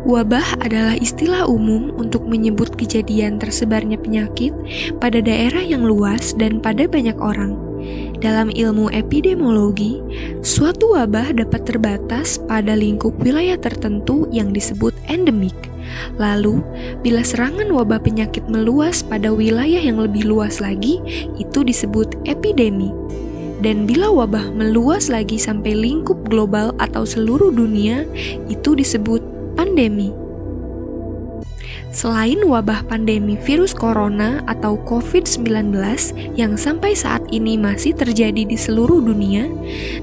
Wabah adalah istilah umum untuk menyebut kejadian tersebarnya penyakit pada daerah yang luas dan pada banyak orang. Dalam ilmu epidemiologi, suatu wabah dapat terbatas pada lingkup wilayah tertentu yang disebut endemik. Lalu, bila serangan wabah penyakit meluas pada wilayah yang lebih luas lagi, itu disebut epidemi. Dan bila wabah meluas lagi sampai lingkup global atau seluruh dunia, itu disebut pandemi. Selain wabah pandemi virus corona atau COVID-19 yang sampai saat ini masih terjadi di seluruh dunia,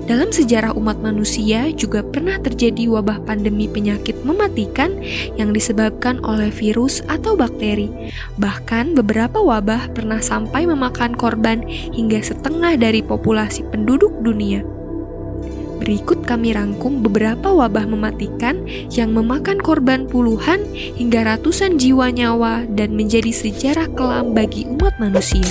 dalam sejarah umat manusia juga pernah terjadi wabah pandemi penyakit mematikan yang disebabkan oleh virus atau bakteri. Bahkan beberapa wabah pernah sampai memakan korban hingga setengah dari populasi penduduk dunia. Berikut kami rangkum beberapa wabah mematikan yang memakan korban puluhan hingga ratusan jiwa nyawa dan menjadi sejarah kelam bagi umat manusia.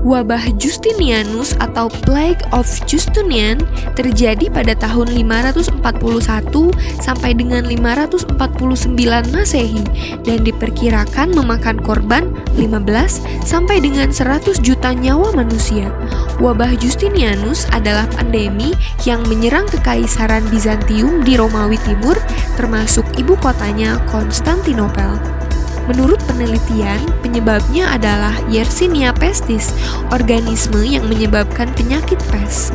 Wabah Justinianus atau Plague of Justinian terjadi pada tahun 541 sampai dengan 549 Masehi dan diperkirakan memakan korban 15 sampai dengan 100 juta nyawa manusia. Wabah Justinianus adalah pandemi yang menyerang kekaisaran Bizantium di Romawi Timur, termasuk ibu kotanya Konstantinopel. Menurut penelitian, penyebabnya adalah Yersinia pestis, organisme yang menyebabkan penyakit pes.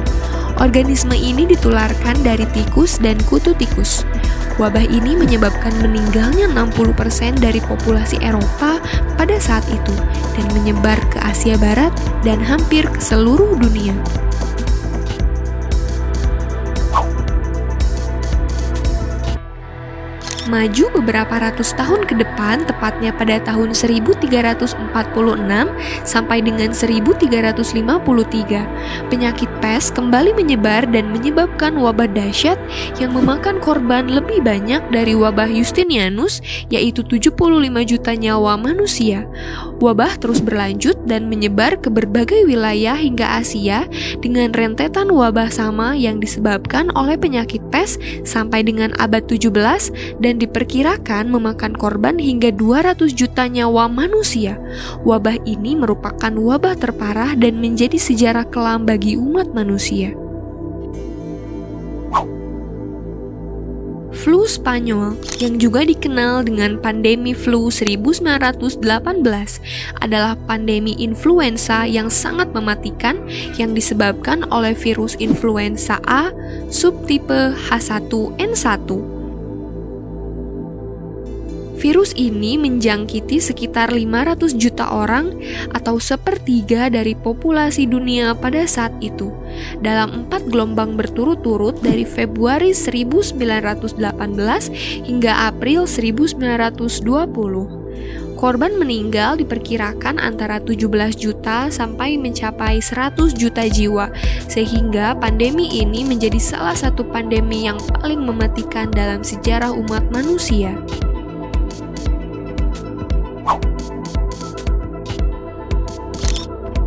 Organisme ini ditularkan dari tikus dan kutu tikus. Wabah ini menyebabkan meninggalnya 60% dari populasi Eropa pada saat itu dan menyebar ke Asia Barat dan hampir ke seluruh dunia. Maju beberapa ratus tahun ke depan, tepatnya pada tahun 1346 sampai dengan 1353, penyakit pes kembali menyebar dan menyebabkan wabah dahsyat yang memakan korban lebih banyak dari wabah Justinianus, yaitu 75 juta nyawa manusia. Wabah terus berlanjut dan menyebar ke berbagai wilayah hingga Asia dengan rentetan wabah sama yang disebabkan oleh penyakit pes sampai dengan abad 17 dan diperkirakan memakan korban hingga 200 juta nyawa manusia. Wabah ini merupakan wabah terparah dan menjadi sejarah kelam bagi umat manusia. Flu Spanyol, yang juga dikenal dengan pandemi flu 1918, adalah pandemi influenza yang sangat mematikan yang disebabkan oleh virus influenza A subtipe H1N1. Virus ini menjangkiti sekitar 500 juta orang atau sepertiga dari populasi dunia pada saat itu. Dalam 4 gelombang berturut-turut dari Februari 1918 hingga April 1920. Korban meninggal diperkirakan antara 17 juta sampai mencapai 100 juta jiwa, sehingga pandemi ini menjadi salah satu pandemi yang paling mematikan dalam sejarah umat manusia.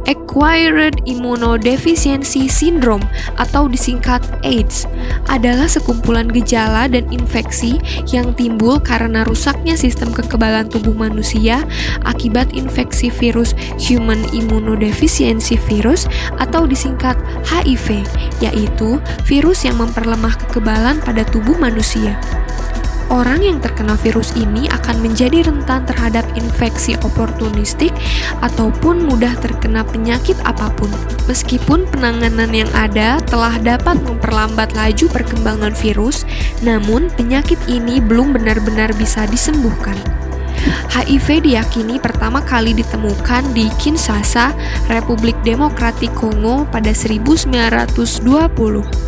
Acquired Immunodeficiency Syndrome atau disingkat AIDS adalah sekumpulan gejala dan infeksi yang timbul karena rusaknya sistem kekebalan tubuh manusia akibat infeksi virus Human Immunodeficiency Virus atau disingkat HIV, yaitu virus yang memperlemah kekebalan pada tubuh manusia. Orang yang terkena virus ini akan menjadi rentan terhadap infeksi oportunistik ataupun mudah terkena penyakit apapun. Meskipun penanganan yang ada telah dapat memperlambat laju perkembangan virus, namun penyakit ini belum benar-benar bisa disembuhkan. HIV diyakini pertama kali ditemukan di Kinshasa, Republik Demokratik Kongo pada 1920.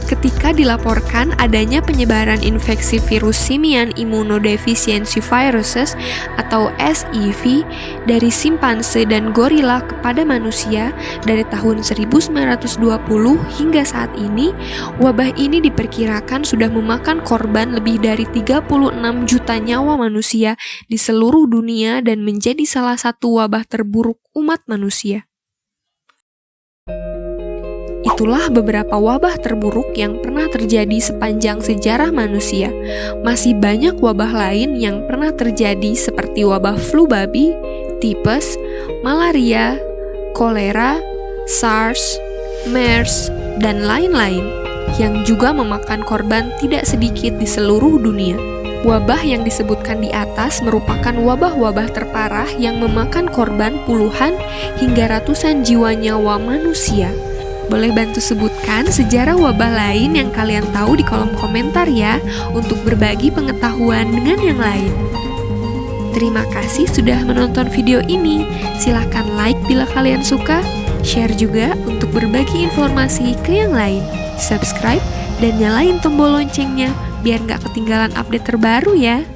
ketika dilaporkan adanya penyebaran infeksi virus simian immunodeficiency viruses atau SIV dari simpanse dan gorila kepada manusia dari tahun 1920 hingga saat ini, wabah ini diperkirakan sudah memakan korban lebih dari 36 juta nyawa manusia di seluruh dunia dan menjadi salah satu wabah terburuk umat manusia. Itulah beberapa wabah terburuk yang pernah terjadi sepanjang sejarah manusia. Masih banyak wabah lain yang pernah terjadi seperti wabah flu babi, tipes, malaria, kolera, SARS, MERS, dan lain-lain yang juga memakan korban tidak sedikit di seluruh dunia. Wabah yang disebutkan di atas merupakan wabah-wabah terparah yang memakan korban puluhan hingga ratusan jiwa nyawa manusia. Boleh bantu sebutkan sejarah wabah lain yang kalian tahu di kolom komentar ya, untuk berbagi pengetahuan dengan yang lain. Terima kasih sudah menonton video ini. Silahkan like bila kalian suka, share juga untuk berbagi informasi ke yang lain. Subscribe dan nyalain tombol loncengnya biar nggak ketinggalan update terbaru ya.